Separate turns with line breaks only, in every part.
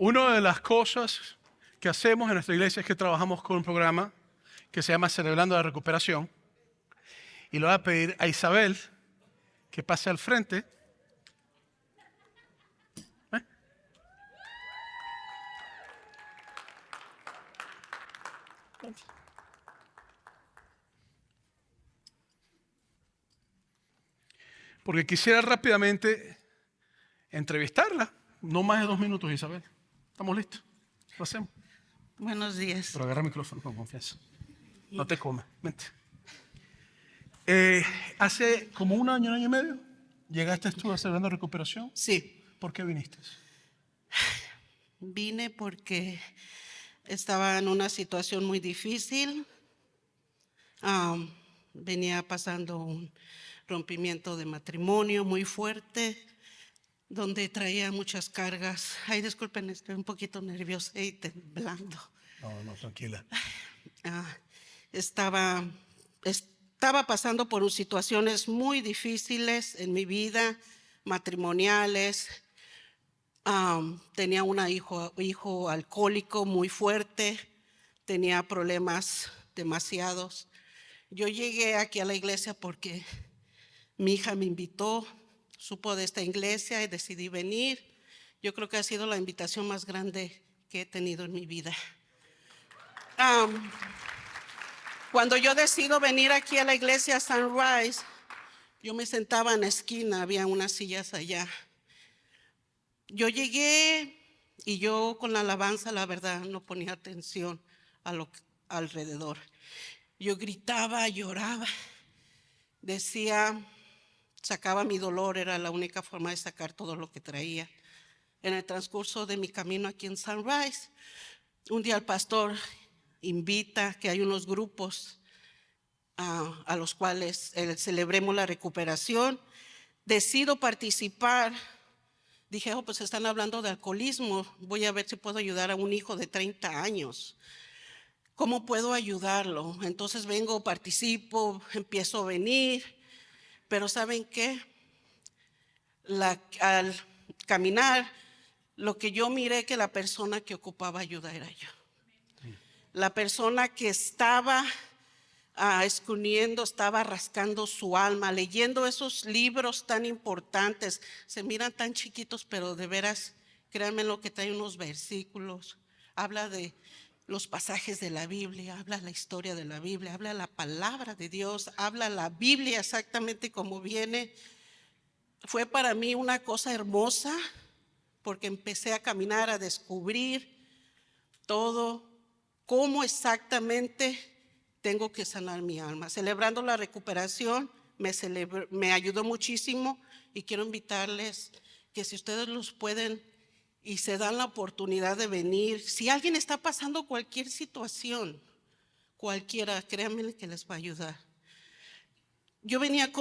Una de las cosas que hacemos en nuestra iglesia es que trabajamos con un programa que se llama Celebrando la Recuperación. Y le voy a pedir a Isabel que pase al frente. Porque quisiera rápidamente entrevistarla. No más de 2 minutos, Isabel. ¿Estamos listos? Lo hacemos.
Buenos días.
Pero agarra el micrófono con confianza. No te comas. Vente. Hace como un año y medio, llegaste tú a Celebrando Recuperación.
Sí,
¿Por qué viniste?
vine porque estaba en una situación muy difícil. Venía pasando un rompimiento de matrimonio muy fuerte, donde traía muchas cargas. Ay, disculpen, estoy un poquito nerviosa y temblando.
No, tranquila.
Estaba pasando por situaciones muy difíciles en mi vida, matrimoniales. Tenía un hijo alcohólico muy fuerte, tenía problemas demasiados. Yo llegué aquí a la iglesia porque mi hija me invitó, supo de esta iglesia y decidí venir. Yo creo que ha sido la invitación más grande que he tenido en mi vida. Cuando yo decido venir aquí a la iglesia Sunrise, yo me sentaba en la esquina, había unas sillas allá. Yo llegué y yo con la alabanza, la verdad, no ponía atención a lo alrededor. Yo gritaba, lloraba, decía, sacaba mi dolor, era la única forma de sacar todo lo que traía. En el transcurso de mi camino aquí en Sunrise, un día el pastor invita que hay unos grupos a los cuales celebremos la recuperación. Decido participar. Dije, pues están hablando de alcoholismo, voy a ver si puedo ayudar a un hijo de 30 años. ¿Cómo puedo ayudarlo? Entonces vengo, participo, empiezo a venir, pero ¿saben qué? Al caminar, lo que yo miré que la persona que ocupaba ayuda era yo. La persona que estaba escurriendo, estaba rascando su alma, leyendo esos libros tan importantes. Se miran tan chiquitos, pero de veras, créanme lo que trae unos versículos. Habla de los pasajes de la Biblia, habla la historia de la Biblia, habla la palabra de Dios, habla la Biblia exactamente como viene. Fue para mí una cosa hermosa porque empecé a caminar, a descubrir todo, cómo exactamente tengo que sanar mi alma. Celebrando la recuperación me ayudó muchísimo y quiero invitarles que si ustedes los pueden y se dan la oportunidad de venir, si alguien está pasando cualquier situación, cualquiera, créanme que les va a ayudar. Yo venía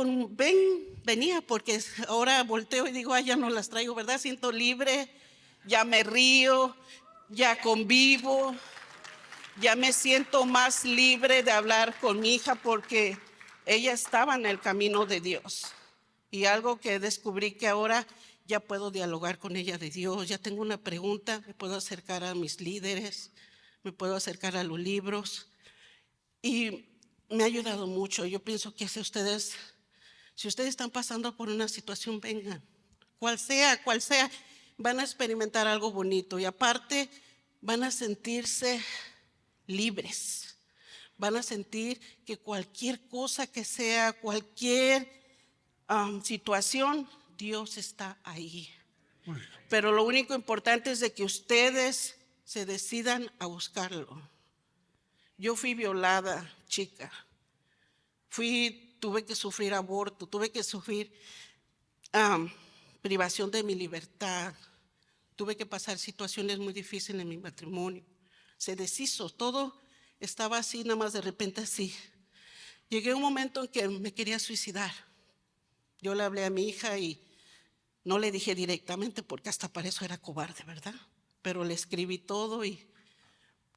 porque ahora volteo y digo, ya no las traigo, ¿verdad? Siento libre, ya me río, ya convivo. Ya me siento más libre de hablar con mi hija porque ella estaba en el camino de Dios. Y algo que descubrí que ahora ya puedo dialogar con ella de Dios. Ya tengo una pregunta, me puedo acercar a mis líderes, me puedo acercar a los libros. Y me ha ayudado mucho. Yo pienso que si ustedes están pasando por una situación, vengan. Cual sea, van a experimentar algo bonito. Y aparte, van a sentirse libres. Van a sentir que cualquier cosa que sea, cualquier situación, Dios está ahí. Pero lo único importante es de que ustedes se decidan a buscarlo. Yo fui violada, chica. Tuve que sufrir aborto, tuve que sufrir privación de mi libertad. Tuve que pasar situaciones muy difíciles en mi matrimonio. Se deshizo, todo estaba así, nada más de repente así. Llegué a un momento en que me quería suicidar. Yo le hablé a mi hija y no le dije directamente porque hasta para eso era cobarde, ¿verdad? Pero le escribí todo y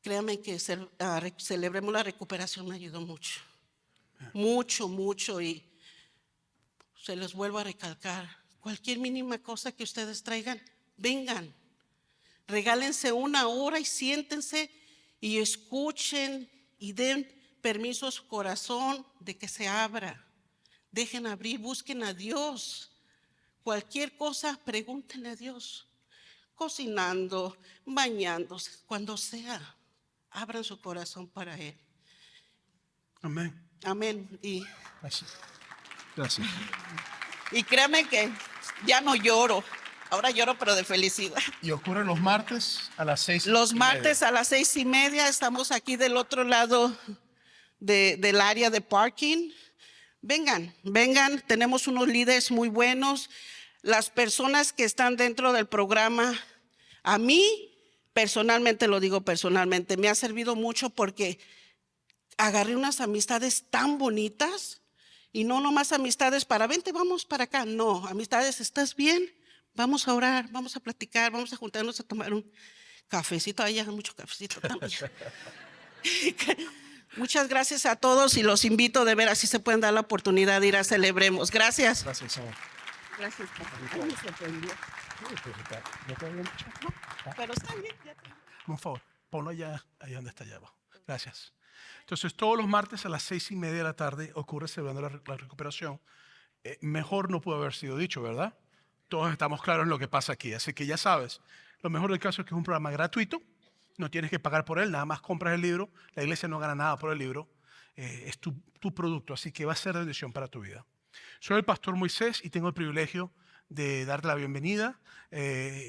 créanme que celebremos la recuperación me ayudó mucho. Mucho y se los vuelvo a recalcar. Cualquier mínima cosa que ustedes traigan, vengan. Regálense una hora y siéntense y escuchen y den permiso a su corazón de que se abra. Dejen abrir, busquen a Dios. Cualquier cosa, pregúntenle a Dios. Cocinando, bañándose, cuando sea, abran su corazón para Él.
Amén.
Amén.
Gracias.
Y créanme que ya no lloro. Ahora lloro, pero de felicidad.
Y ocurre los martes a las 6:30.
Los martes a las 6:30 estamos aquí del otro lado del área de parking. Vengan, tenemos unos líderes muy buenos. Las personas que están dentro del programa, a mí personalmente, lo digo personalmente, me ha servido mucho porque agarré unas amistades tan bonitas y no nomás amistades para vente, vamos para acá. No, amistades, ¿estás bien? Vamos a orar, vamos a platicar, vamos a juntarnos a tomar un cafecito. Ahí hay mucho cafecito también. Muchas gracias a todos y los invito de ver si se pueden dar la oportunidad de ir a Celebremos. Gracias.
Gracias, señor.
Gracias. Ay, me sorprendió. No, pero está bien.
Por favor, ponlo allá donde está allá abajo. Gracias. Entonces, todos los martes a las 6:30 de la tarde ocurre Celebrando la Recuperación. Mejor no pudo haber sido dicho, ¿verdad? Todos estamos claros en lo que pasa aquí. Así que ya sabes, lo mejor del caso es que es un programa gratuito. No tienes que pagar por él, nada más compras el libro. La iglesia no gana nada por el libro. Es tu producto, así que va a ser de bendición para tu vida. Soy el pastor Moisés y tengo el privilegio de darte la bienvenida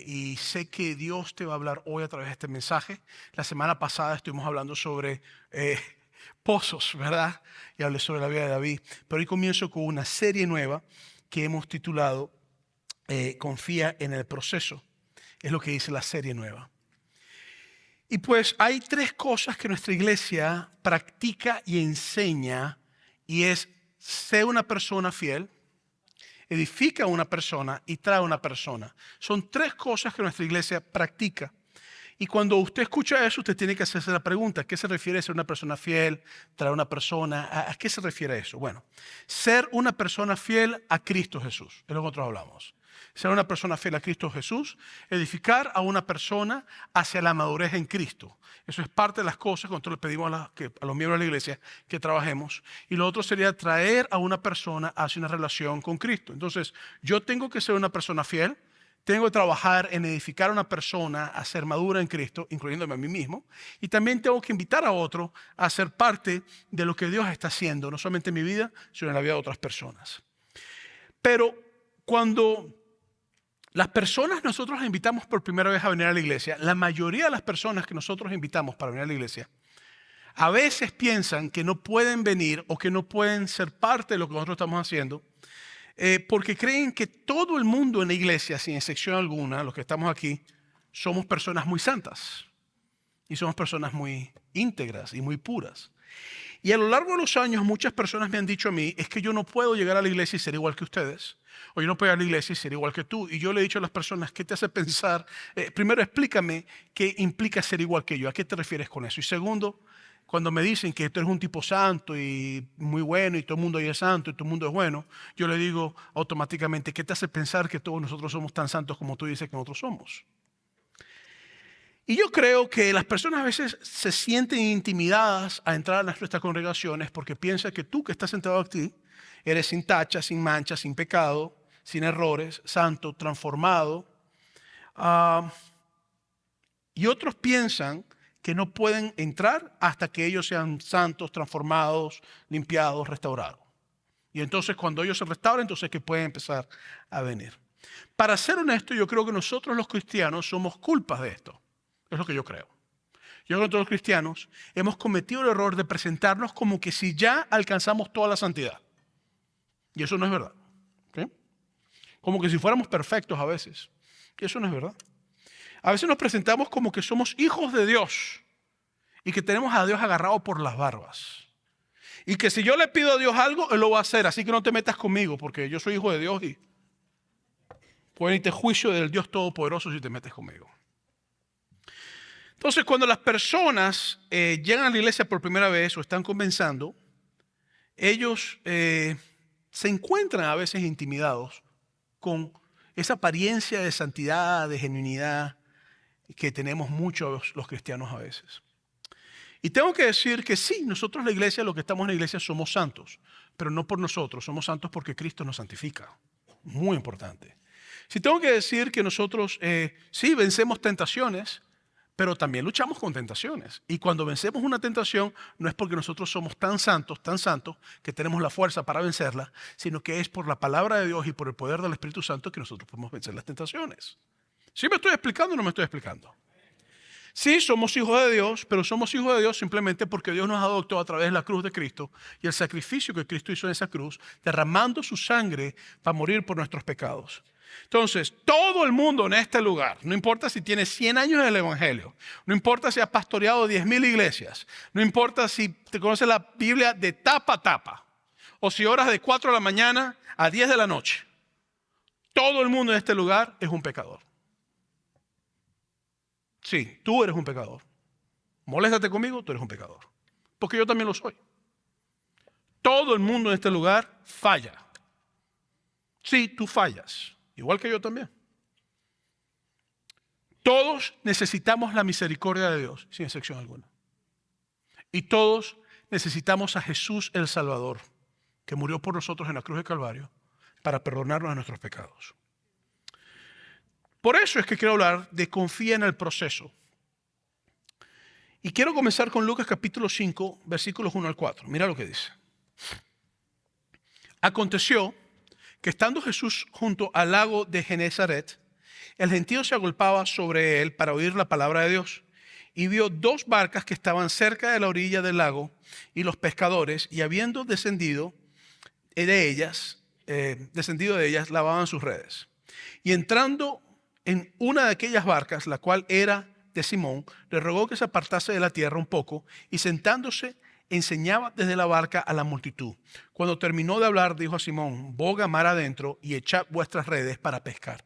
y sé que Dios te va a hablar hoy a través de este mensaje. La semana pasada estuvimos hablando sobre pozos, ¿verdad? Y hablé sobre la vida de David. Pero hoy comienzo con una serie nueva que hemos titulado Confía en el proceso. Es lo que dice la serie nueva. Y pues hay 3 cosas que nuestra iglesia practica y enseña, y es ser una persona fiel, edifica a una persona y trae a una persona. Son 3 cosas que nuestra iglesia practica. Y cuando usted escucha eso, usted tiene que hacerse la pregunta, ¿a qué se refiere ser una persona fiel, traer a una persona? ¿A qué se refiere eso? Bueno, ser una persona fiel a Cristo Jesús, es lo que nosotros hablamos. Ser una persona fiel a Cristo Jesús, edificar a una persona hacia la madurez en Cristo. Eso es parte de las cosas que nosotros le pedimos a los miembros de la iglesia que trabajemos. Y lo otro sería traer a una persona hacia una relación con Cristo. Entonces, yo tengo que ser una persona fiel, tengo que trabajar en edificar a una persona a ser madura en Cristo, incluyéndome a mí mismo. Y también tengo que invitar a otro a ser parte de lo que Dios está haciendo, no solamente en mi vida, sino en la vida de otras personas. Pero cuando las personas nosotros las invitamos por primera vez a venir a la iglesia, la mayoría de las personas que nosotros invitamos para venir a la iglesia, a veces piensan que no pueden venir o que no pueden ser parte de lo que nosotros estamos haciendo, porque creen que todo el mundo en la iglesia, sin excepción alguna, los que estamos aquí, somos personas muy santas y somos personas muy íntegras y muy puras. Y a lo largo de los años muchas personas me han dicho a mí, es que yo no puedo llegar a la iglesia y ser igual que ustedes, o yo no puedo ir a la iglesia y ser igual que tú. Y yo le he dicho a las personas, ¿qué te hace pensar? Primero, explícame qué implica ser igual que yo, ¿a qué te refieres con eso? Y segundo, cuando me dicen que tú eres un tipo santo y muy bueno y todo el mundo ahí es santo y todo el mundo es bueno, yo le digo automáticamente, ¿qué te hace pensar que todos nosotros somos tan santos como tú dices que nosotros somos? Y yo creo que las personas a veces se sienten intimidadas a entrar a nuestras congregaciones porque piensan que tú que estás sentado aquí eres sin tacha, sin mancha, sin pecado, sin errores, santo, transformado. Y otros piensan que no pueden entrar hasta que ellos sean santos, transformados, limpiados, restaurados. Y entonces cuando ellos se restauran, entonces que pueden empezar a venir. Para ser honesto, yo creo que nosotros los cristianos somos culpas de esto. Es lo que yo creo. Yo creo que todos los cristianos hemos cometido el error de presentarnos como que si ya alcanzamos toda la santidad. Y eso no es verdad. ¿Okay? Como que si fuéramos perfectos a veces. Y eso no es verdad. A veces nos presentamos como que somos hijos de Dios y que tenemos a Dios agarrado por las barbas. Y que si yo le pido a Dios algo, Él lo va a hacer. Así que no te metas conmigo porque yo soy hijo de Dios y puede irte juicio del Dios Todopoderoso si te metes conmigo. Entonces, cuando las personas llegan a la iglesia por primera vez o están comenzando, ellos se encuentran a veces intimidados con esa apariencia de santidad, de genuinidad, que tenemos muchos los cristianos a veces. Y tengo que decir que sí, nosotros la iglesia, lo que estamos en la iglesia somos santos, pero no por nosotros, somos santos porque Cristo nos santifica. Muy importante. Si tengo que decir que nosotros sí vencemos tentaciones, pero también luchamos con tentaciones. Y cuando vencemos una tentación, no es porque nosotros somos tan santos, que tenemos la fuerza para vencerla, sino que es por la palabra de Dios y por el poder del Espíritu Santo que nosotros podemos vencer las tentaciones. ¿Sí me estoy explicando o no me estoy explicando? Sí, somos hijos de Dios, pero somos hijos de Dios simplemente porque Dios nos adoptó a través de la cruz de Cristo y el sacrificio que Cristo hizo en esa cruz, derramando su sangre para morir por nuestros pecados. Entonces, todo el mundo en este lugar, no importa si tienes 100 años en el Evangelio, no importa si has pastoreado 10,000 iglesias, no importa si te conoces la Biblia de tapa a tapa, o si oras de 4 de la mañana a 10 de la noche, todo el mundo en este lugar es un pecador. Sí, tú eres un pecador. Moléstate conmigo, tú eres un pecador. Porque yo también lo soy. Todo el mundo en este lugar falla. Sí, tú fallas. Igual que yo también. Todos necesitamos la misericordia de Dios, sin excepción alguna. Y todos necesitamos a Jesús el Salvador, que murió por nosotros en la cruz de Calvario, para perdonarnos de nuestros pecados. Por eso es que quiero hablar de confía en el proceso. Y quiero comenzar con Lucas capítulo 5, versículos 1 al 4. Mira lo que dice. Aconteció que estando Jesús junto al lago de Genezaret, el gentío se agolpaba sobre él para oír la palabra de Dios. Y vio 2 barcas que estaban cerca de la orilla del lago, y los pescadores, y habiendo descendido de ellas, lavaban sus redes. Y entrando en una de aquellas barcas, la cual era de Simón, le rogó que se apartase de la tierra un poco, y sentándose enseñaba desde la barca a la multitud. Cuando terminó de hablar, dijo a Simón: boga mar adentro y echad vuestras redes para pescar.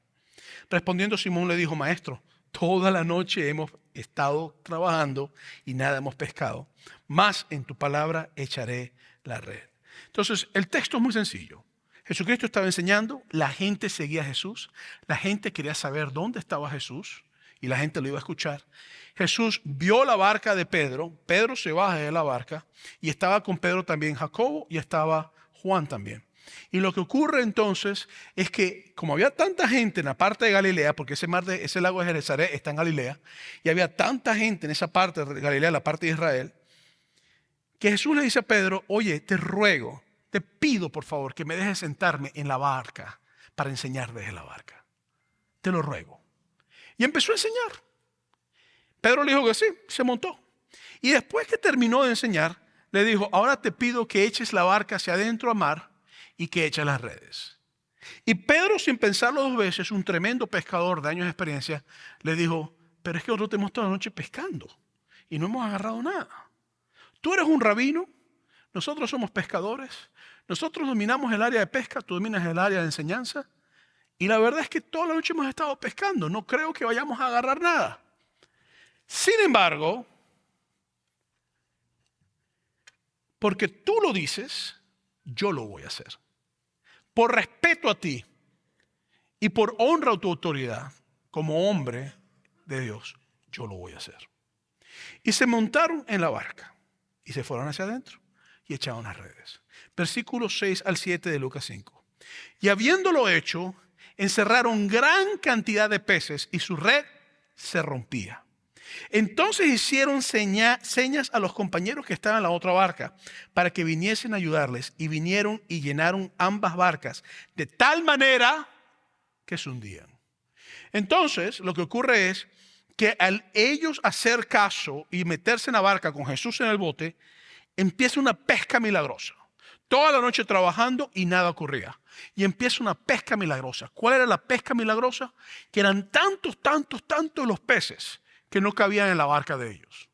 Respondiendo Simón le dijo: Maestro, toda la noche hemos estado trabajando y nada hemos pescado, mas en tu palabra echaré la red. Entonces, el texto es muy sencillo. Jesucristo estaba enseñando, la gente seguía a Jesús, la gente quería saber dónde estaba Jesús y la gente lo iba a escuchar. Jesús vio la barca de Pedro, Pedro se baja de la barca y estaba con Pedro también Jacobo y estaba Juan también. Y lo que ocurre entonces es que como había tanta gente en la parte de Galilea, porque ese lago de Genezaret está en Galilea, y había tanta gente en esa parte de Galilea, la parte de Israel, que Jesús le dice a Pedro: oye, te ruego, te pido por favor que me dejes sentarme en la barca para enseñar desde la barca. Te lo ruego. Y empezó a enseñar. Pedro le dijo que sí, se montó. Y después que terminó de enseñar, le dijo: ahora te pido que eches la barca hacia adentro a mar y que eches las redes. Y Pedro, sin pensarlo 2 veces, un tremendo pescador de años de experiencia, le dijo: pero es que nosotros hemos toda la noche pescando y no hemos agarrado nada. Tú eres un rabino, nosotros somos pescadores, nosotros dominamos el área de pesca, tú dominas el área de enseñanza. Y la verdad es que toda la noche hemos estado pescando, no creo que vayamos a agarrar nada. Sin embargo, porque tú lo dices, yo lo voy a hacer. Por respeto a ti y por honra a tu autoridad como hombre de Dios, yo lo voy a hacer. Y se montaron en la barca y se fueron hacia adentro y echaron las redes. Versículos 6 al 7 de Lucas 5. Y habiéndolo hecho, encerraron gran cantidad de peces y su red se rompía. Entonces hicieron señas a los compañeros que estaban en la otra barca para que viniesen a ayudarles, y vinieron y llenaron ambas barcas de tal manera que se hundían. Entonces lo que ocurre es que al ellos hacer caso y meterse en la barca con Jesús en el bote, empieza una pesca milagrosa. Toda la noche trabajando y nada ocurría. Y empieza una pesca milagrosa. ¿Cuál era la pesca milagrosa? Que eran tantos los peces que no cabían en la barca de ellos.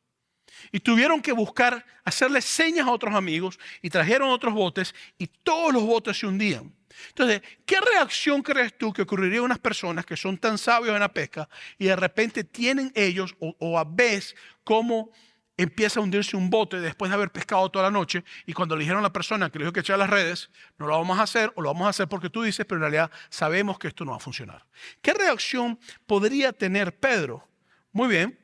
Y tuvieron que buscar, hacerle señas a otros amigos, y trajeron otros botes y todos los botes se hundían. Entonces, ¿qué reacción crees tú que ocurriría a unas personas que son tan sabios en la pesca y de repente tienen ellos o a veces cómo empieza a hundirse un bote después de haber pescado toda la noche, y cuando le dijeron a la persona que le dijo que echara las redes: no lo vamos a hacer, o lo vamos a hacer porque tú dices, pero en realidad sabemos que esto no va a funcionar? ¿Qué reacción podría tener Pedro? Muy bien.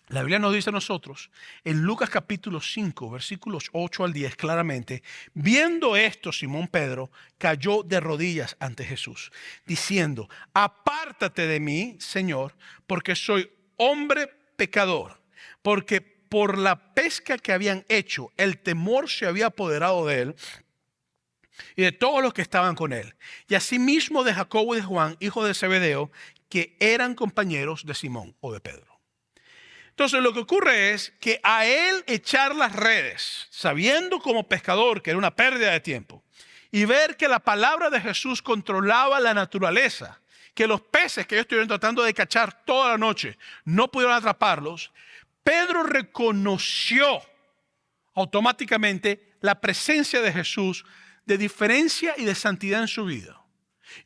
La Biblia nos dice a nosotros, en Lucas capítulo 5, versículos 8 al 10, claramente, viendo esto, Simón Pedro cayó de rodillas ante Jesús, diciendo, apártate de mí, Señor, porque soy hombre pecador, porque por la pesca que habían hecho, el temor se había apoderado de él y de todos los que estaban con él, y asimismo de Jacobo y de Juan, hijos de Zebedeo, que eran compañeros de Simón o de Pedro. Entonces lo que ocurre es que a él echar las redes, sabiendo como pescador que era una pérdida de tiempo, y ver que la palabra de Jesús controlaba la naturaleza, que los peces que ellos estuvieron tratando de cachar toda la noche no pudieron atraparlos, Pedro reconoció automáticamente la presencia de Jesús de diferencia y de santidad en su vida.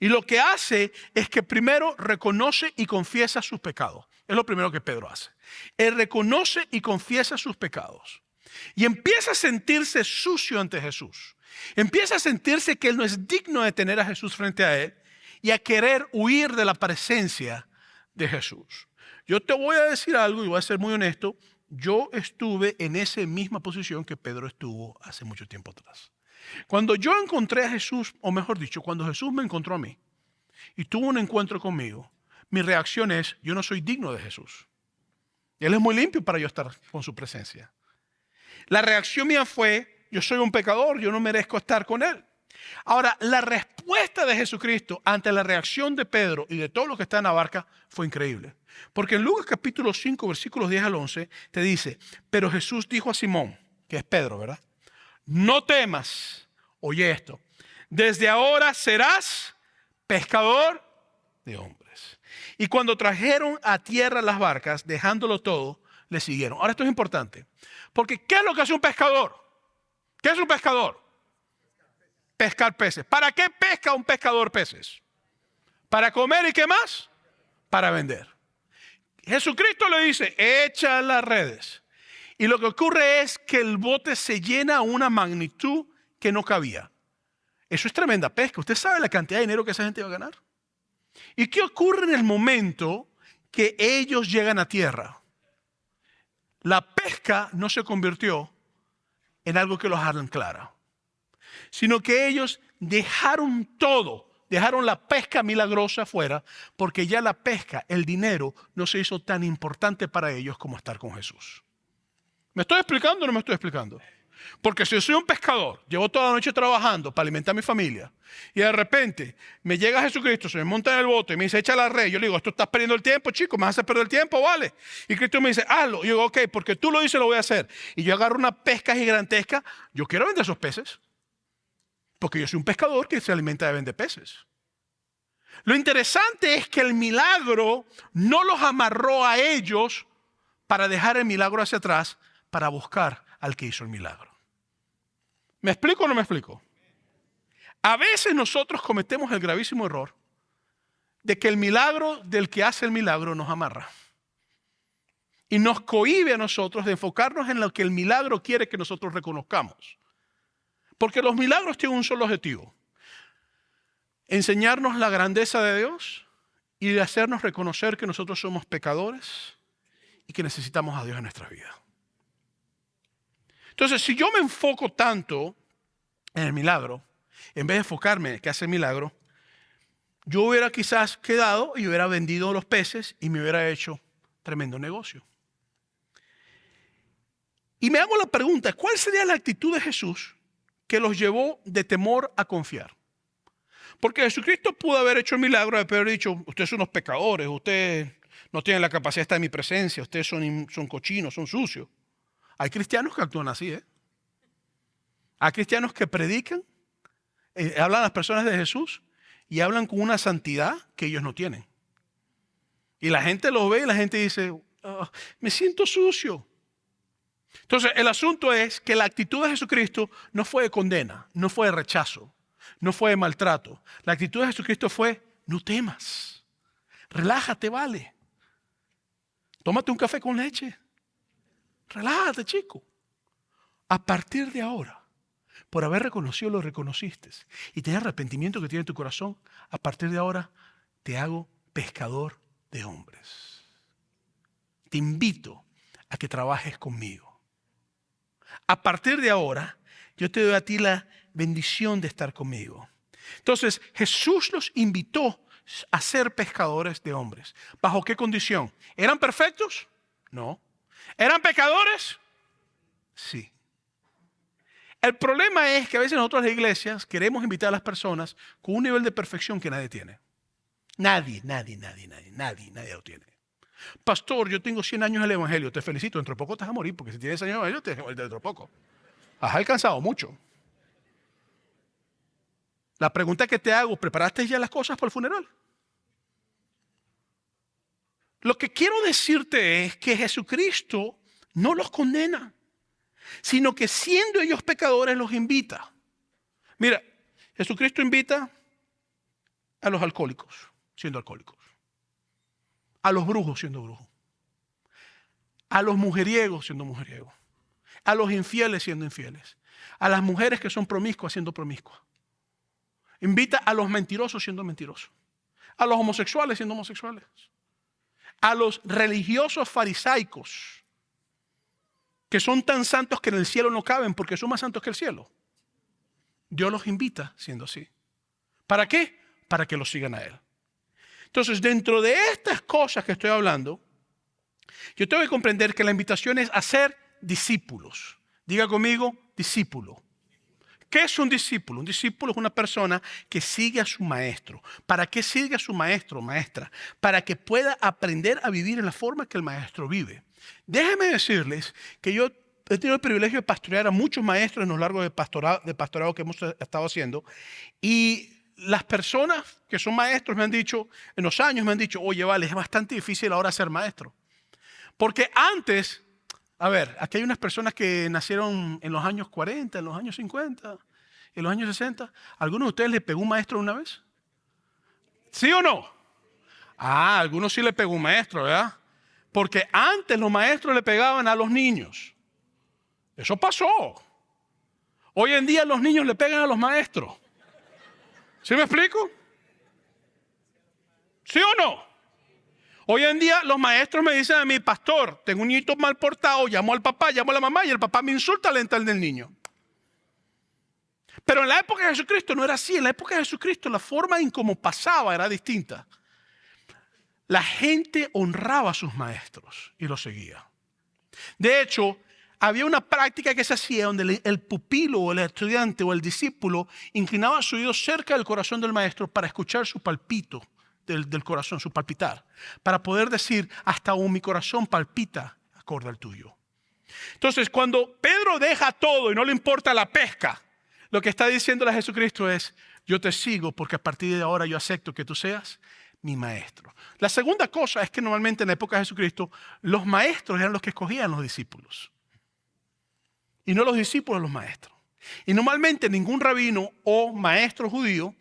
Y lo que hace es que primero reconoce y confiesa sus pecados. Es lo primero que Pedro hace. Él reconoce y confiesa sus pecados. Y empieza a sentirse sucio ante Jesús. Empieza a sentirse que él no es digno de tener a Jesús frente a él y a querer huir de la presencia de Jesús. Yo te voy a decir algo y voy a ser muy honesto. Yo estuve en esa misma posición que Pedro estuvo hace mucho tiempo atrás. Cuando yo encontré a Jesús, o mejor dicho, cuando Jesús me encontró a mí y tuvo un encuentro conmigo, mi reacción es, yo no soy digno de Jesús. Él es muy limpio para yo estar con su presencia. La reacción mía fue, yo soy un pecador, yo no merezco estar con él. Ahora, la respuesta de Jesucristo ante la reacción de Pedro y de todos los que están en la barca fue increíble. Porque en Lucas capítulo 5, versículos 10 al 11, te dice, pero Jesús dijo a Simón, que es Pedro, ¿verdad? No temas, oye esto, desde ahora serás pescador de hombres. Y cuando trajeron a tierra las barcas, dejándolo todo, le siguieron. Ahora esto es importante, porque ¿qué es lo que hace un pescador? ¿Qué es un pescador? Pescar peces. ¿Para qué pesca un pescador peces? ¿Para comer y qué más? Para vender. Jesucristo le dice, echa las redes. Y lo que ocurre es que el bote se llena a una magnitud que no cabía. Eso es tremenda pesca. ¿Usted sabe la cantidad de dinero que esa gente va a ganar? ¿Y qué ocurre en el momento que ellos llegan a tierra? La pesca no se convirtió en algo que los anclara, sino que ellos dejaron todo, dejaron la pesca milagrosa afuera, porque ya la pesca, el dinero, no se hizo tan importante para ellos como estar con Jesús. ¿Me estoy explicando o no me estoy explicando? Porque si yo soy un pescador, llevo toda la noche trabajando para alimentar a mi familia y de repente me llega Jesucristo, se me monta en el bote y me dice, echa la red. Yo le digo, esto estás perdiendo el tiempo, chico, me vas a hacer perder el tiempo, ¿vale? Y Cristo me dice, hazlo. Y yo digo, ok, porque tú lo dices, lo voy a hacer. Y yo agarro una pesca gigantesca, yo quiero vender esos peces. Porque yo soy un pescador que se alimenta de vender peces. Lo interesante es que el milagro no los amarró a ellos para dejar el milagro hacia atrás, para buscar al que hizo el milagro. ¿Me explico o no me explico? A veces nosotros cometemos el gravísimo error de que el milagro del que hace el milagro nos amarra. Y nos cohíbe a nosotros de enfocarnos en lo que el milagro quiere que nosotros reconozcamos. Porque los milagros tienen un solo objetivo: enseñarnos la grandeza de Dios y de hacernos reconocer que nosotros somos pecadores y que necesitamos a Dios en nuestras vidas. Entonces, si yo me enfoco tanto en el milagro, en vez de enfocarme en el que hace el milagro, yo hubiera quizás quedado y hubiera vendido los peces y me hubiera hecho tremendo negocio. Y me hago la pregunta, ¿cuál sería la actitud de Jesús que los llevó de temor a confiar? Porque Jesucristo pudo haber hecho el milagro de haber dicho, ustedes son unos pecadores, ustedes no tienen la capacidad de estar en mi presencia, ustedes son cochinos, son sucios. Hay cristianos que actúan así, ¿eh? Hay cristianos que predican, hablan a las personas de Jesús y hablan con una santidad que ellos no tienen. Y la gente los ve y la gente dice, oh, me siento sucio. Entonces el asunto es que la actitud de Jesucristo no fue de condena, no fue de rechazo, no fue de maltrato. La actitud de Jesucristo fue, no temas, relájate, vale. Tómate un café con leche. Relájate, chico. A partir de ahora, por haber reconocido lo reconociste y tener arrepentimiento que tiene tu corazón, a partir de ahora te hago pescador de hombres. te invito a que trabajes conmigo. A partir de ahora, yo te doy a ti la bendición de estar conmigo. Entonces, Jesús los invitó a ser pescadores de hombres. ¿Bajo qué condición? ¿Eran perfectos? No. ¿Eran pecadores? Sí. El problema es que a veces nosotros las iglesias queremos invitar a las personas con un nivel de perfección que nadie tiene. Nadie lo tiene. Pastor, yo tengo 100 años en el evangelio, te felicito, dentro de poco te vas a morir, porque si tienes años en el evangelio, te vas a morir dentro de poco. Has alcanzado mucho. La pregunta que te hago, ¿preparaste ya las cosas para el funeral? Lo que quiero decirte es que Jesucristo no los condena, sino que siendo ellos pecadores los invita. Mira, Jesucristo invita a los alcohólicos, siendo alcohólicos. A los brujos, siendo brujos. A los mujeriegos, siendo mujeriegos. A los infieles, siendo infieles. A las mujeres que son promiscuas, siendo promiscuas. Invita a los mentirosos, siendo mentirosos. A los homosexuales, siendo homosexuales. A los religiosos farisaicos, que son tan santos que en el cielo no caben porque son más santos que el cielo. Dios los invita siendo así. ¿Para qué? Para que los sigan a Él. Entonces, dentro de estas cosas que estoy hablando, yo tengo que comprender que la invitación es a ser discípulos. Diga conmigo, discípulo. ¿Qué es un discípulo? Un discípulo es una persona que sigue a su maestro. ¿Para qué sigue a su maestro o maestra? Para que pueda aprender a vivir en la forma que el maestro vive. Déjenme decirles que yo he tenido el privilegio de pastorear a muchos maestros en lo largo del pastorado que hemos estado haciendo. Y las personas que son maestros me han dicho, en los años me han dicho, oye, vale, es bastante difícil ahora ser maestro. Porque antes, a ver, aquí hay unas personas que nacieron en los años 40, en los años 50, en los años 60. ¿Alguno de ustedes le pegó un maestro una vez? ¿Sí o no? Ah, algunos sí le pegó un maestro, ¿verdad? Porque antes los maestros le pegaban a los niños. Eso pasó. Hoy en día los niños le pegan a los maestros. ¿Sí me explico? ¿Sí o no? Hoy en día los maestros me dicen a mí, pastor, tengo un niñito mal portado, llamo al papá, llamo a la mamá y el papá me insulta al entrar del niño. Pero en la época de Jesucristo no era así. En la época de Jesucristo la forma en cómo pasaba era distinta. La gente honraba a sus maestros y los seguía. De hecho, había una práctica que se hacía donde el pupilo o el estudiante o el discípulo inclinaba su oído cerca del corazón del maestro para escuchar su palpito del corazón, su palpitar, para poder decir, hasta aún mi corazón palpita acorde al tuyo. Entonces, cuando Pedro deja todo y no le importa la pesca, lo que está diciéndole a Jesucristo es, yo te sigo porque a partir de ahora yo acepto que tú seas mi maestro. La segunda cosa es que normalmente en la época de Jesucristo, los maestros eran los que escogían los discípulos. Y no los discípulos los maestros. Y normalmente ningún rabino o maestro judío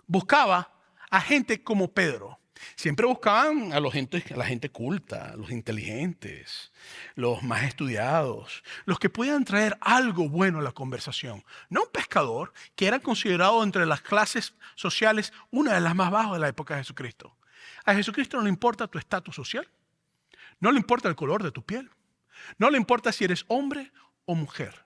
buscaba a gente como Pedro. Siempre buscaban a la gente culta, los inteligentes, los más estudiados, los que podían traer algo bueno a la conversación. No un pescador que era considerado entre las clases sociales una de las más bajas de la época de Jesucristo. A Jesucristo no le importa tu estatus social, no le importa el color de tu piel, no le importa si eres hombre o mujer.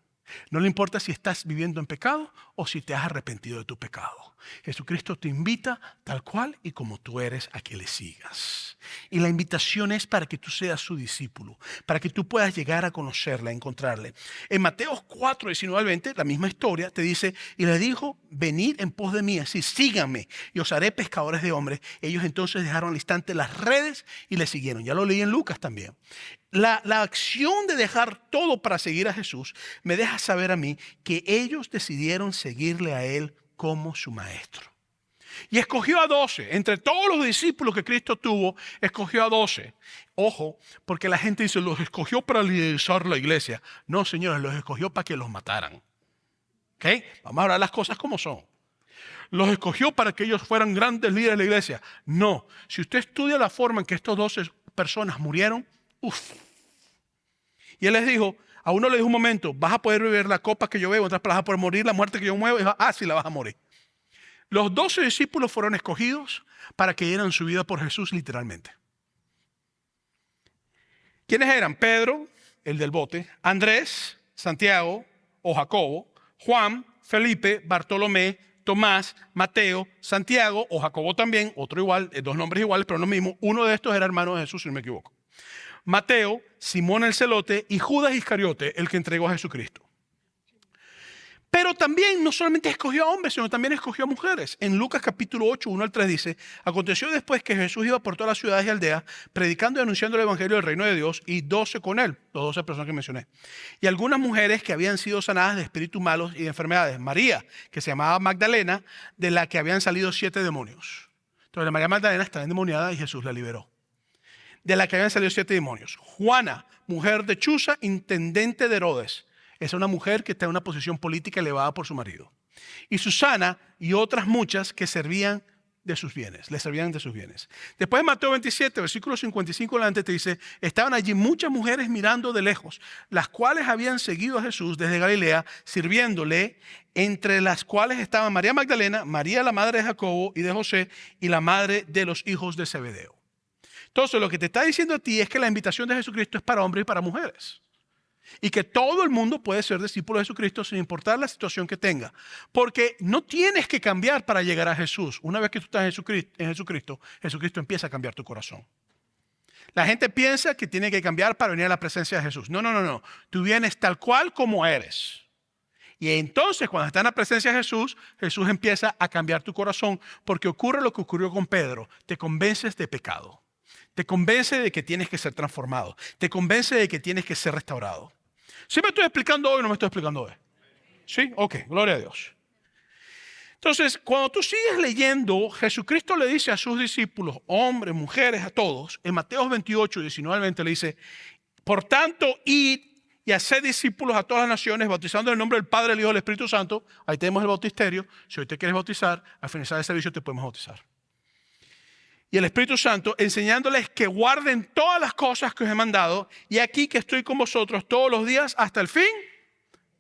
No le importa si estás viviendo en pecado o si te has arrepentido de tu pecado. Jesucristo te invita tal cual y como tú eres a que le sigas. Y la invitación es para que tú seas su discípulo, para que tú puedas llegar a conocerle, a encontrarle. En Mateo 4, 19 al 20, la misma historia te dice, y le dijo, venid en pos de mí, así síganme y os haré pescadores de hombres. Ellos entonces dejaron al instante las redes y le siguieron. Ya lo leí en Lucas también. La acción de dejar todo para seguir a Jesús me deja saber a mí que ellos decidieron seguirle a Él como su maestro. Y escogió a 12. Entre todos los discípulos que Cristo tuvo, escogió a 12. Ojo, porque la gente dice, los escogió para liderar la iglesia. No, señores, los escogió para que los mataran. ¿Ok? Vamos a hablar las cosas como son. Los escogió para que ellos fueran grandes líderes de la iglesia. No. Si usted estudia la forma en que estos 12 personas murieron, y él les dijo, a uno le dijo un momento, vas a poder beber la copa que yo bebo, otras vas a poder morir la muerte que yo muevo. Y dijo, sí, la vas a morir. Los 12 discípulos fueron escogidos para que dieran su vida por Jesús literalmente. ¿Quiénes eran? Pedro, el del bote, Andrés, Santiago o Jacobo, Juan, Felipe, Bartolomé, Tomás, Mateo, Santiago o Jacobo también, otro igual, dos nombres iguales, pero no mismo. Uno de estos era hermano de Jesús, si no me equivoco. Mateo, Simón el Celote y Judas Iscariote, el que entregó a Jesucristo. Pero también no solamente escogió a hombres, sino también escogió a mujeres. En Lucas capítulo 8, 1 al 3 dice: aconteció después que Jesús iba por todas las ciudades y aldeas, predicando y anunciando el evangelio del reino de Dios, y 12 con él, los 12 personas que mencioné. Y algunas mujeres que habían sido sanadas de espíritus malos y de enfermedades. María, que se llamaba Magdalena, de la que habían salido 7 demonios. Entonces María Magdalena estaba endemoniada y Jesús la liberó. De la que habían salido 7 demonios. Juana, mujer de Chuza, intendente de Herodes. Es una mujer que está en una posición política elevada por su marido. Y Susana y otras muchas que servían de sus bienes, le servían de sus bienes. Después de Mateo 27, versículo 55 adelante te dice: estaban allí muchas mujeres mirando de lejos, las cuales habían seguido a Jesús desde Galilea, sirviéndole, entre las cuales estaban María Magdalena, María la madre de Jacobo y de José, y la madre de los hijos de Zebedeo. Entonces lo que te está diciendo a ti es que la invitación de Jesucristo es para hombres y para mujeres. Y que todo el mundo puede ser discípulo de Jesucristo sin importar la situación que tenga. Porque no tienes que cambiar para llegar a Jesús. Una vez que tú estás en Jesucristo, Jesucristo empieza a cambiar tu corazón. La gente piensa que tiene que cambiar para venir a la presencia de Jesús. No, no, no, no. Tú vienes tal cual como eres. Y entonces cuando estás en la presencia de Jesús, Jesús empieza a cambiar tu corazón. Porque ocurre lo que ocurrió con Pedro. Te convences de pecado. Te convence de que tienes que ser transformado. Te convence de que tienes que ser restaurado. ¿Sí me estoy explicando hoy o no me estoy explicando hoy? ¿Sí? Ok, gloria a Dios. Entonces, cuando tú sigues leyendo, Jesucristo le dice a sus discípulos, hombres, mujeres, a todos, en Mateo 28, 19 al 20 le dice: por tanto, id y haced discípulos a todas las naciones, bautizando en el nombre del Padre, del Hijo y del Espíritu Santo. Ahí tenemos el bautisterio. Si hoy te quieres bautizar, al finalizar el servicio te podemos bautizar. Y el Espíritu Santo, enseñándoles que guarden todas las cosas que os he mandado, y aquí que estoy con vosotros todos los días hasta el fin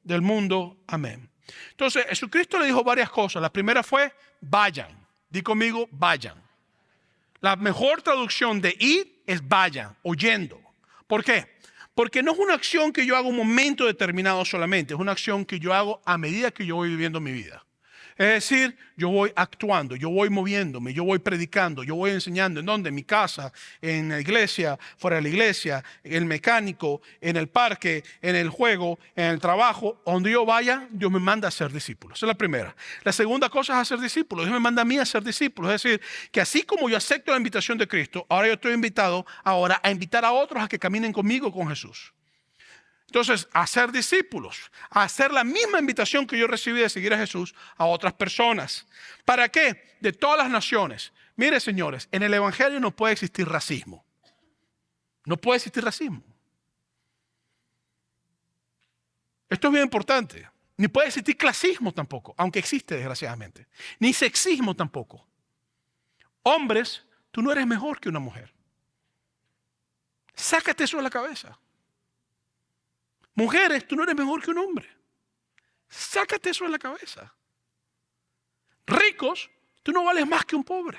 del mundo. Amén. Entonces, Jesucristo le dijo varias cosas. La primera fue: vayan. Di conmigo, vayan. La mejor traducción de ir es vayan, oyendo. ¿Por qué? Porque no es una acción que yo hago un momento determinado solamente, es una acción que yo hago a medida que yo voy viviendo mi vida. Es decir, yo voy actuando, yo voy moviéndome, yo voy predicando, yo voy enseñando. ¿En dónde? En mi casa, en la iglesia, fuera de la iglesia, en el mecánico, en el parque, en el juego, en el trabajo. Donde yo vaya, Dios me manda a ser discípulo. Esa es la primera. La segunda cosa es hacer discípulos. Dios me manda a mí a ser discípulo. Es decir, que así como yo acepto la invitación de Cristo, ahora yo estoy invitado ahora a invitar a otros a que caminen conmigo con Jesús. Entonces, a ser discípulos, a hacer la misma invitación que yo recibí de seguir a Jesús a otras personas. ¿Para qué? De todas las naciones. Mire, señores, en el Evangelio no puede existir racismo. No puede existir racismo. Esto es bien importante. Ni puede existir clasismo tampoco, aunque existe desgraciadamente. Ni sexismo tampoco. Hombres, tú no eres mejor que una mujer. Sácate eso de la cabeza. Mujeres, tú no eres mejor que un hombre. Sácate eso de la cabeza. Ricos, tú no vales más que un pobre.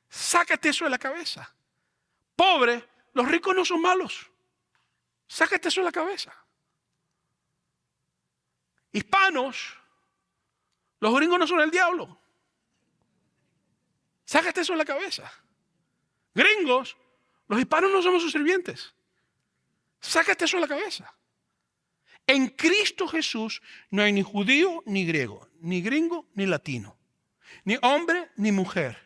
Sácate eso de la cabeza. Pobre, los ricos no son malos. Sácate eso de la cabeza. Hispanos, los gringos no son el diablo. Sácate eso de la cabeza. Gringos, los hispanos no somos sus sirvientes. Sácate eso de la cabeza. En Cristo Jesús no hay ni judío ni griego, ni gringo ni latino, ni hombre ni mujer,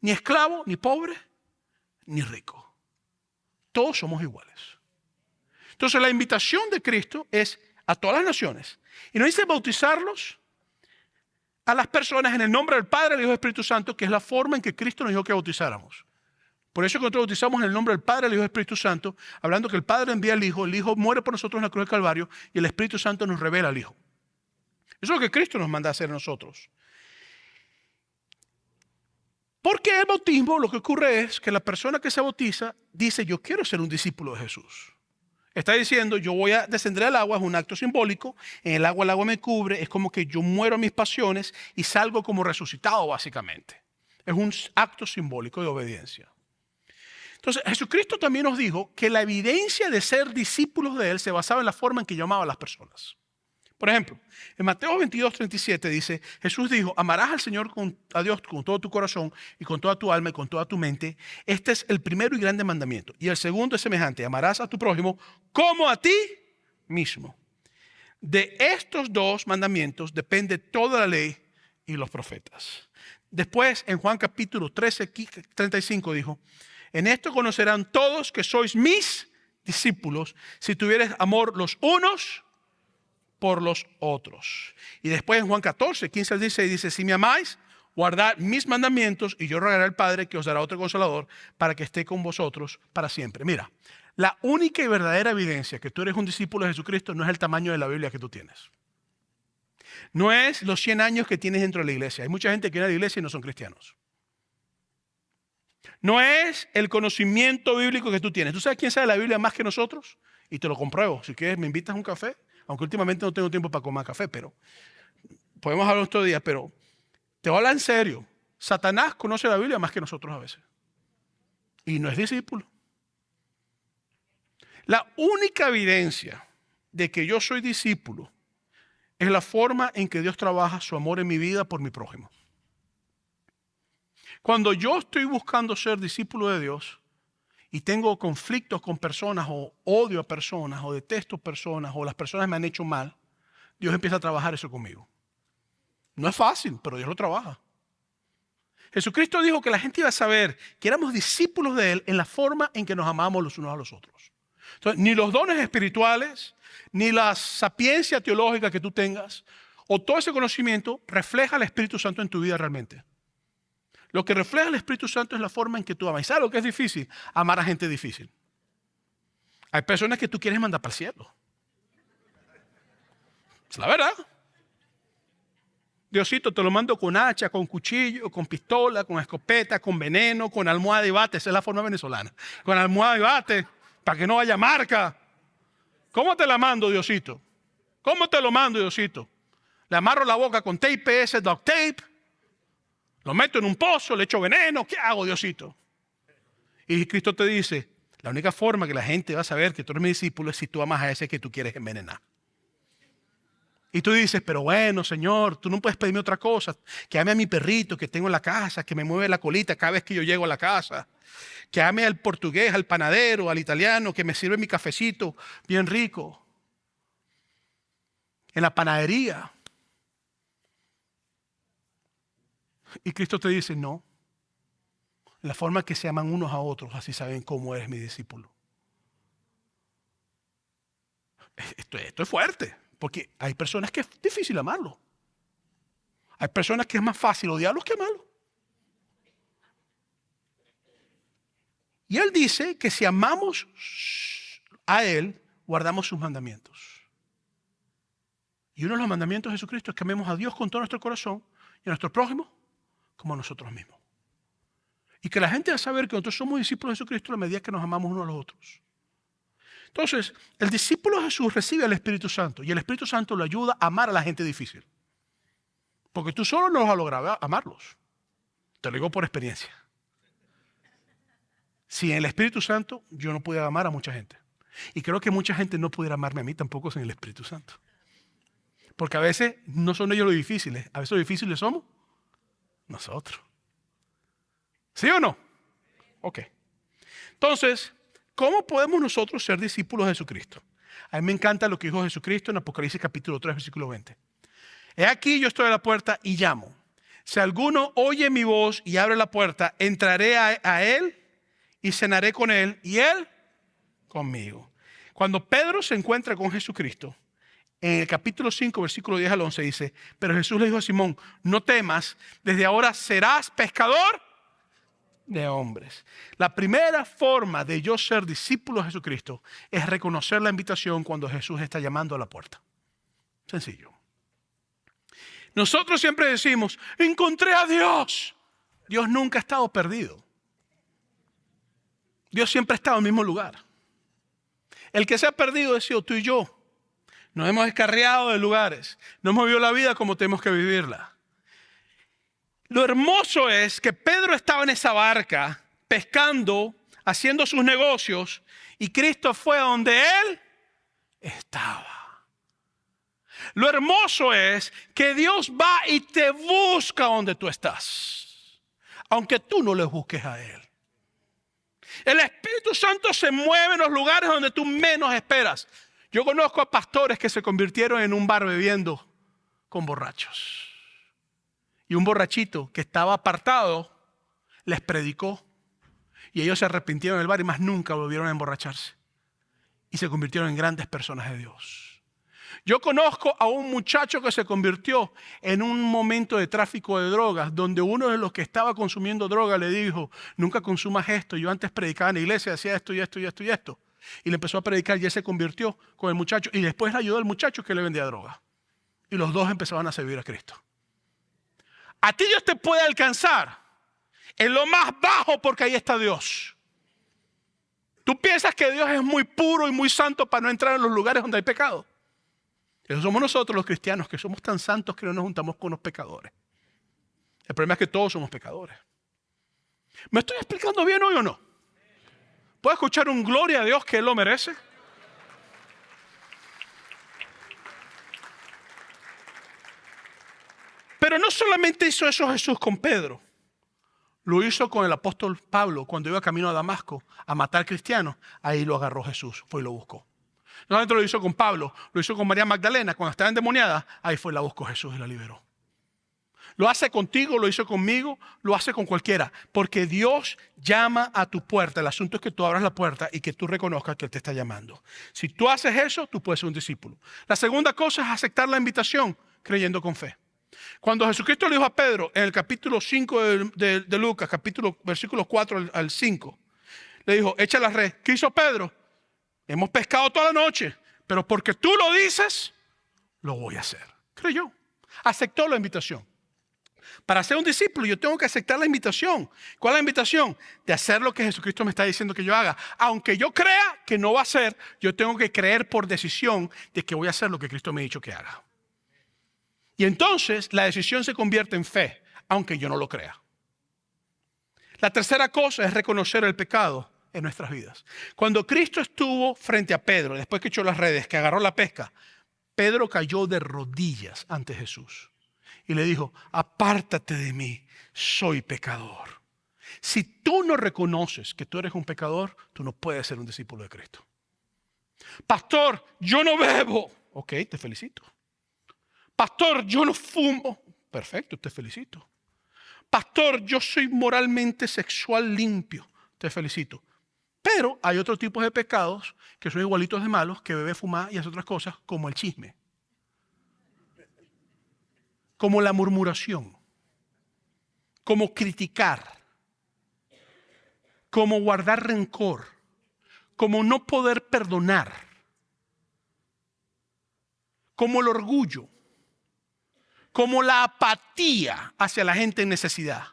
ni esclavo ni pobre, ni rico. Todos somos iguales. Entonces la invitación de Cristo es a todas las naciones. Y nos dice bautizarlos a las personas en el nombre del Padre, del Hijo y del Espíritu Santo, que es la forma en que Cristo nos dijo que bautizáramos. Por eso cuando nosotros bautizamos en el nombre del Padre, del Hijo y del Espíritu Santo, hablando que el Padre envía al Hijo, el Hijo muere por nosotros en la cruz del Calvario y el Espíritu Santo nos revela al Hijo. Eso es lo que Cristo nos manda a hacer a nosotros. Porque el bautismo, lo que ocurre es que la persona que se bautiza dice: yo quiero ser un discípulo de Jesús. Está diciendo: yo voy a descender al agua, es un acto simbólico. En el agua me cubre, es como que yo muero a mis pasiones y salgo como resucitado básicamente. Es un acto simbólico de obediencia. Entonces, Jesucristo también nos dijo que la evidencia de ser discípulos de Él se basaba en la forma en que yo amaba a las personas. Por ejemplo, en Mateo 22:37 dice, Jesús dijo, amarás al Señor, a Dios con todo tu corazón y con toda tu alma y con toda tu mente. Este es el primero y grande mandamiento. Y el segundo es semejante, amarás a tu prójimo como a ti mismo. De estos dos mandamientos depende toda la ley y los profetas. Después, en Juan capítulo 13:35 dijo, en esto conocerán todos que sois mis discípulos si tuvieres amor los unos por los otros. Y después en Juan 14:15-16 dice, si me amáis, guardad mis mandamientos y yo rogaré al Padre que os dará otro consolador para que esté con vosotros para siempre. Mira, la única y verdadera evidencia que tú eres un discípulo de Jesucristo no es el tamaño de la Biblia que tú tienes. No es los 100 años que tienes dentro de la iglesia. Hay mucha gente que viene a la iglesia y no son cristianos. No es el conocimiento bíblico que tú tienes. ¿Tú sabes quién sabe la Biblia más que nosotros? Y te lo compruebo. Si quieres, me invitas a un café. Aunque últimamente no tengo tiempo para comer café, pero podemos hablar otro día. Pero te voy a hablar en serio. Satanás conoce la Biblia más que nosotros a veces. Y no es discípulo. La única evidencia de que yo soy discípulo es la forma en que Dios trabaja su amor en mi vida por mi prójimo. Cuando yo estoy buscando ser discípulo de Dios y tengo conflictos con personas o odio a personas o detesto personas o las personas me han hecho mal, Dios empieza a trabajar eso conmigo. No es fácil, pero Dios lo trabaja. Jesucristo dijo que la gente iba a saber que éramos discípulos de Él en la forma en que nos amamos los unos a los otros. Entonces, ni los dones espirituales, ni la sapiencia teológica que tú tengas, o todo ese conocimiento refleja al Espíritu Santo en tu vida realmente. Lo que refleja el Espíritu Santo es la forma en que tú amas. ¿Y sabes lo que es difícil? Amar a gente difícil. Hay personas que tú quieres mandar para el cielo. Es la verdad. Diosito, te lo mando con hacha, con cuchillo, con pistola, con escopeta, con veneno, con almohada y bate. Esa es la forma venezolana. Con almohada y bate, para que no haya marca. ¿Cómo te la mando, Diosito? ¿Cómo te lo mando, Diosito? Le amarro la boca con tape ese, duct tape. Lo meto en un pozo, le echo veneno. ¿Qué hago, Diosito? Y Cristo te dice, la única forma que la gente va a saber que tú eres mi discípulo es si tú amas a ese que tú quieres envenenar. Y tú dices, pero bueno, Señor, tú no puedes pedirme otra cosa. Que ame a mi perrito que tengo en la casa, que me mueve la colita cada vez que yo llego a la casa. Que ame al portugués, al panadero, al italiano, que me sirve mi cafecito bien rico. En la panadería. Y Cristo te dice, no. La forma que se aman unos a otros, así saben cómo eres mi discípulo. Esto es fuerte, porque hay personas que es difícil amarlo. Hay personas que es más fácil odiarlos que amarlos. Y Él dice que si amamos a Él, guardamos sus mandamientos. Y uno de los mandamientos de Jesucristo es que amemos a Dios con todo nuestro corazón y a nuestro prójimo como a nosotros mismos. Y que la gente va a saber que nosotros somos discípulos de Jesucristo a medida que nos amamos unos a los otros. Entonces, el discípulo de Jesús recibe al Espíritu Santo y el Espíritu Santo le ayuda a amar a la gente difícil. Porque tú solo no vas a lograr amarlos. Te lo digo por experiencia. Sin el Espíritu Santo, yo no pudiera amar a mucha gente. Y creo que mucha gente no pudiera amarme a mí tampoco sin el Espíritu Santo. Porque a veces no son ellos los difíciles. A veces los difíciles somos nosotros. ¿Sí o no? Ok. Entonces, ¿cómo podemos nosotros ser discípulos de Jesucristo? A mí me encanta lo que dijo Jesucristo en Apocalipsis capítulo 3, versículo 20. He aquí yo estoy a la puerta y llamo. Si alguno oye mi voz y abre la puerta, entraré a él y cenaré con él y él conmigo. Cuando Pedro se encuentra con Jesucristo, en el capítulo 5, versículo 10 al 11 dice, pero Jesús le dijo a Simón, no temas, desde ahora serás pescador de hombres. La primera forma de yo ser discípulo de Jesucristo es reconocer la invitación cuando Jesús está llamando a la puerta. Sencillo. Nosotros siempre decimos, encontré a Dios. Dios nunca ha estado perdido. Dios siempre ha estado en el mismo lugar. El que se ha perdido ha sido tú y yo. Nos hemos descarriado de lugares. No hemos vivido la vida como tenemos que vivirla. Lo hermoso es que Pedro estaba en esa barca pescando haciendo sus negocios, y Cristo fue a donde él estaba. Lo hermoso es que Dios va y te busca donde tú estás, aunque tú no le busques a él. El Espíritu Santo se mueve en los lugares donde tú menos esperas. Yo conozco a pastores que se convirtieron en un bar bebiendo con borrachos. Y un borrachito que estaba apartado les predicó. Y ellos se arrepintieron del bar y más nunca volvieron a emborracharse. Y se convirtieron en grandes personas de Dios. Yo conozco a un muchacho que se convirtió en un momento de tráfico de drogas, donde uno de los que estaba consumiendo droga le dijo, nunca consumas esto. Yo antes predicaba en la iglesia, hacía esto y esto y esto y esto. Y le empezó a predicar y él se convirtió con el muchacho. Y después le ayudó al muchacho que le vendía droga. Y los dos empezaban a servir a Cristo. A ti Dios te puede alcanzar en lo más bajo porque ahí está Dios. Tú piensas que Dios es muy puro y muy santo para no entrar en los lugares donde hay pecado. Esos somos nosotros los cristianos, que somos tan santos que no nos juntamos con los pecadores. El problema es que todos somos pecadores. ¿Me estoy explicando bien hoy o no? ¿Puedo escuchar un gloria a Dios que Él lo merece? Pero no solamente hizo eso Jesús con Pedro. Lo hizo con el apóstol Pablo cuando iba camino a Damasco a matar cristianos. Ahí lo agarró Jesús, fue y lo buscó. No solamente lo hizo con Pablo, lo hizo con María Magdalena. Cuando estaba endemoniada, ahí fue y la buscó Jesús y la liberó. Lo hace contigo, lo hizo conmigo, lo hace con cualquiera. Porque Dios llama a tu puerta. El asunto es que tú abras la puerta y que tú reconozcas que Él te está llamando. Si tú haces eso, tú puedes ser un discípulo. La segunda cosa es aceptar la invitación creyendo con fe. Cuando Jesucristo le dijo a Pedro en el capítulo 5 de Lucas, versículos 4 al 5, le dijo, echa la red. ¿Qué hizo Pedro? Hemos pescado toda la noche, pero porque tú lo dices, lo voy a hacer. Creyó, aceptó la invitación. Para ser un discípulo yo tengo que aceptar la invitación. ¿Cuál es la invitación? De hacer lo que Jesucristo me está diciendo que yo haga. Aunque yo crea que no va a hacer, yo tengo que creer por decisión de que voy a hacer lo que Cristo me ha dicho que haga. Y entonces la decisión se convierte en fe, aunque yo no lo crea. La tercera cosa es reconocer el pecado en nuestras vidas. Cuando Cristo estuvo frente a Pedro, después que echó las redes, que agarró la pesca, Pedro cayó de rodillas ante Jesús y le dijo, apártate de mí, soy pecador. Si tú no reconoces que tú eres un pecador, tú no puedes ser un discípulo de Cristo. Pastor, yo no bebo. Ok, te felicito. Pastor, yo no fumo. Perfecto, te felicito. Pastor, yo soy moralmente sexual limpio. Te felicito. Pero hay otro tipo de pecados que son igualitos de malos, que bebe, fumar y hace otras cosas, como el chisme. Como la murmuración. Como criticar. Como guardar rencor. Como no poder perdonar. Como el orgullo. Como la apatía hacia la gente en necesidad.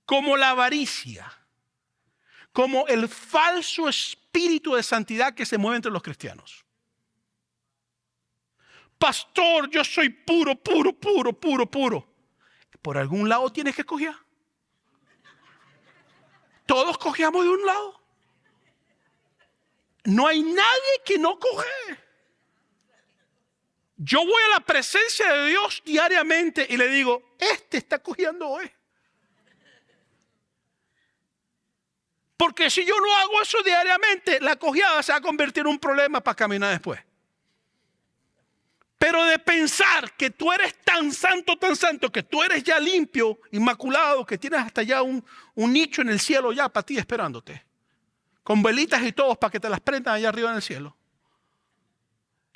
Como la avaricia. Como el falso espíritu de santidad que se mueve entre los cristianos. Pastor, yo soy puro, puro, puro, puro, puro. Por algún lado tienes que cojear. Todos cojeamos de un lado. No hay nadie que no coje. Yo voy a la presencia de Dios diariamente y le digo, este está cojeando hoy. Porque si yo no hago eso diariamente, la cojeada se va a convertir en un problema para caminar después. Pero de pensar que tú eres tan santo, que tú eres ya limpio, inmaculado, que tienes hasta ya un nicho en el cielo ya para ti esperándote. Con velitas y todos para que te las prendan allá arriba en el cielo.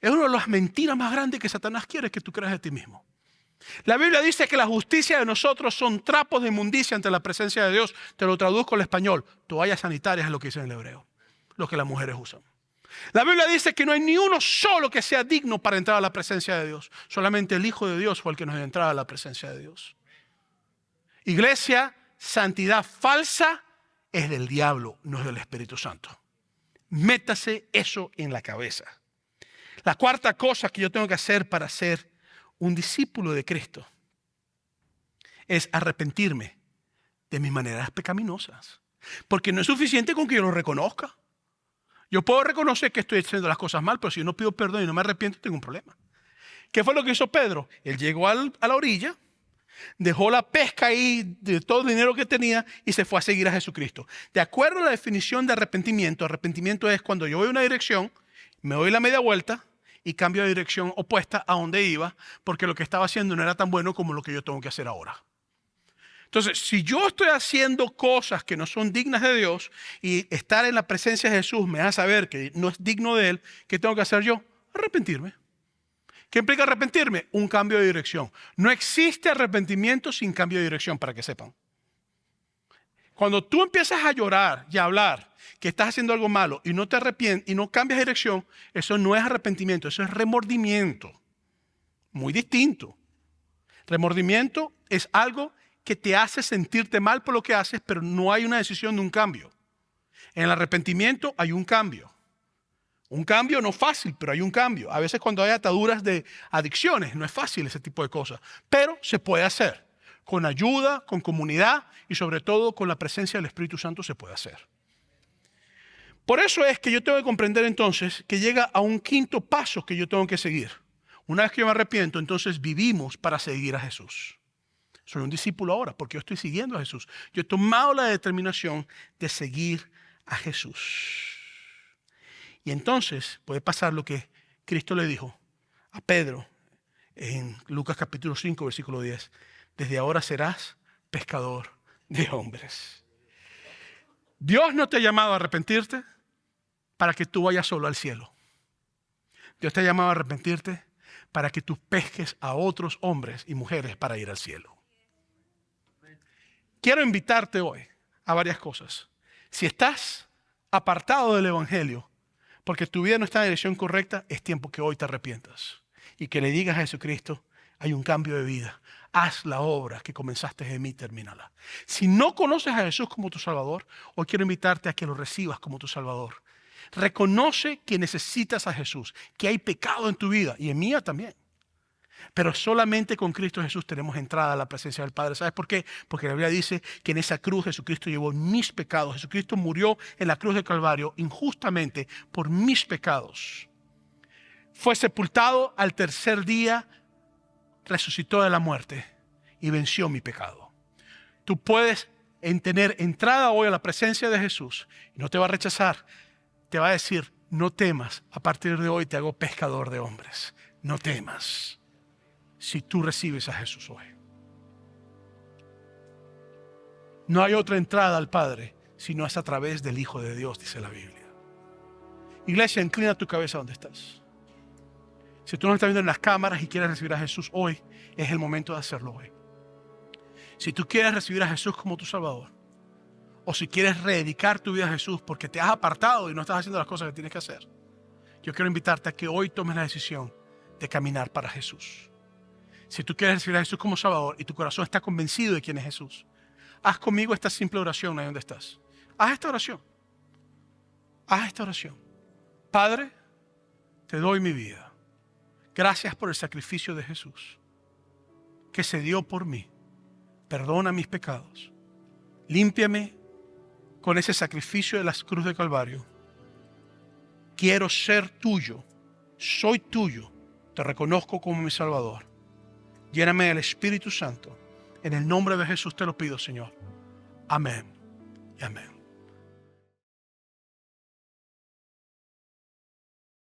Es una de las mentiras más grandes que Satanás quiere que tú creas de ti mismo. La Biblia dice que la justicia de nosotros son trapos de inmundicia ante la presencia de Dios. Te lo traduzco al español. Toallas sanitarias es lo que dice en el hebreo. Lo que las mujeres usan. La Biblia dice que no hay ni uno solo que sea digno para entrar a la presencia de Dios. Solamente el Hijo de Dios fue el que nos dio entrada a la presencia de Dios. Iglesia, santidad falsa es del diablo, no es del Espíritu Santo. Métase eso en la cabeza. La cuarta cosa que yo tengo que hacer para ser un discípulo de Cristo es arrepentirme de mis maneras pecaminosas. Porque no es suficiente con que yo lo reconozca. Yo puedo reconocer que estoy haciendo las cosas mal, pero si yo no pido perdón y no me arrepiento, tengo un problema. ¿Qué fue lo que hizo Pedro? Él llegó a la orilla, dejó la pesca ahí de todo el dinero que tenía y se fue a seguir a Jesucristo. De acuerdo a la definición de arrepentimiento, arrepentimiento es cuando yo voy a una dirección, me doy la media vuelta y cambio de dirección opuesta a donde iba, porque lo que estaba haciendo no era tan bueno como lo que yo tengo que hacer ahora. Entonces, si yo estoy haciendo cosas que no son dignas de Dios y estar en la presencia de Jesús me hace saber que no es digno de Él, ¿qué tengo que hacer yo? Arrepentirme. ¿Qué implica arrepentirme? Un cambio de dirección. No existe arrepentimiento sin cambio de dirección, para que sepan. Cuando tú empiezas a llorar y a hablar que estás haciendo algo malo y no te arrepientes y no cambias de dirección, eso no es arrepentimiento, eso es remordimiento. Muy distinto. Remordimiento es algo que te hace sentirte mal por lo que haces, pero no hay una decisión de un cambio. En el arrepentimiento hay un cambio. Un cambio no fácil, pero hay un cambio. A veces cuando hay ataduras de adicciones, no es fácil ese tipo de cosas, pero se puede hacer. Con ayuda, con comunidad y sobre todo con la presencia del Espíritu Santo se puede hacer. Por eso es que yo tengo que comprender entonces que llega a un quinto paso que yo tengo que seguir. Una vez que yo me arrepiento, entonces vivimos para seguir a Jesús. Soy un discípulo ahora porque yo estoy siguiendo a Jesús. Yo he tomado la determinación de seguir a Jesús. Y entonces puede pasar lo que Cristo le dijo a Pedro en Lucas capítulo 5, versículo 10. Desde ahora serás pescador de hombres. Dios no te ha llamado a arrepentirte para que tú vayas solo al cielo. Dios te ha llamado a arrepentirte para que tú pesques a otros hombres y mujeres para ir al cielo. Quiero invitarte hoy a varias cosas. Si estás apartado del Evangelio porque tu vida no está en la dirección correcta, es tiempo que hoy te arrepientas y que le digas a Jesucristo, hay un cambio de vida. Haz la obra que comenzaste en mí, termínala. Si no conoces a Jesús como tu Salvador, hoy quiero invitarte a que lo recibas como tu Salvador. Reconoce que necesitas a Jesús, que hay pecado en tu vida y en mía también. Pero solamente con Cristo Jesús tenemos entrada a la presencia del Padre. ¿Sabes por qué? Porque la Biblia dice que en esa cruz Jesucristo llevó mis pecados. Jesucristo murió en la cruz del Calvario injustamente por mis pecados. Fue sepultado al tercer día, resucitó de la muerte y venció mi pecado. Tú puedes tener entrada hoy a la presencia de Jesús y no te va a rechazar. Te va a decir, no temas, a partir de hoy te hago pescador de hombres. No temas. Si tú recibes a Jesús hoy. No hay otra entrada al Padre si no es a través del Hijo de Dios, dice la Biblia. Iglesia, inclina tu cabeza donde estás. Si tú no estás viendo en las cámaras y quieres recibir a Jesús hoy, es el momento de hacerlo hoy. Si tú quieres recibir a Jesús como tu Salvador, o si quieres rededicar tu vida a Jesús porque te has apartado y no estás haciendo las cosas que tienes que hacer, yo quiero invitarte a que hoy tomes la decisión de caminar para Jesús. Si tú quieres recibir a Jesús como Salvador y tu corazón está convencido de quién es Jesús, haz conmigo esta simple oración ahí donde estás. Haz esta oración. Haz esta oración. Padre, te doy mi vida. Gracias por el sacrificio de Jesús que se dio por mí. Perdona mis pecados. Límpiame con ese sacrificio de la cruz de Calvario. Quiero ser tuyo. Soy tuyo. Te reconozco como mi Salvador. Lléname del Espíritu Santo. En el nombre de Jesús te lo pido, Señor. Amén y amén.